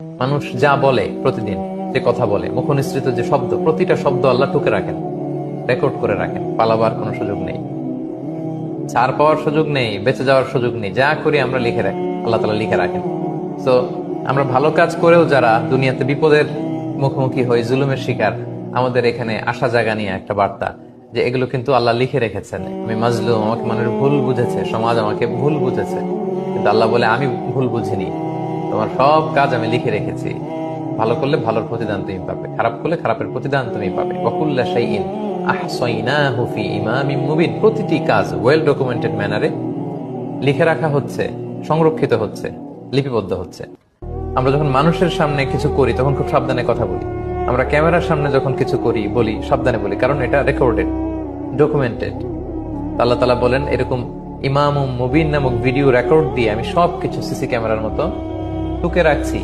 মানুষ যা বলে প্রতিদিন, যে কথা বলে, মুখনিসৃত যে শব্দ, প্রতিটা শব্দ আল্লাহ টুকে রাখেন, রেকর্ড করে রাখেন। পালাবার কোনো সুযোগ নেই, ছাড় পাওয়ার সুযোগ নেই, বেঁচে যাওয়ার সুযোগ নেই। যা করি আমরা লিখে রাখি, আল্লাহ তাআলা লিখে রাখেন। তো আমরা ভালো কাজ করেও যারা দুনিয়াতে বিপদের মুখোমুখি হই, জুলুমের শিকার, আমাদের এখানে আশা জাগা নিয়ে একটা বার্তা যে এগুলো কিন্তু আল্লাহ লিখে রেখেছেন। আমি মাজলুম, আমাকে মানুষ ভুল বুঝেছে, সমাজ আমাকে ভুল বুঝেছে, কিন্তু আল্লাহ বলে আমি ভুল বুঝিনি, তোমার সব কাজ আমি লিখে রেখেছি। ভালো করলে ভালোর প্রতিদান তুমি পাবে, খারাপ করলে খারাপের প্রতিদান তুমি পাবে। ওয়াকুল্লা শাইইন আহসাইনাহু ফি ইমামিম মুবিন। প্রতিটি কাজ ওয়েল ডকুমেন্টেড ম্যানারে লিখে রাখা হচ্ছে, সংরক্ষিত হচ্ছে, লিপিবদ্ধ হচ্ছে। আমরা যখন মানুষের সামনে কিছু করি তখন খুব সাবধানে কথা বলি। আমরা ক্যামেরার সামনে যখন কিছু করি বলি, সাবধানে বলি, কারণ এটা রেকর্ডেড, ডকুমেন্টেড। আল্লাহ তাআলা বলেন এরকম ইমামুম মুবিন নামক ভিডিও রেকর্ড দিয়ে আমি সবকিছু সিসি ক্যামেরার মতো টুকে রাখছি।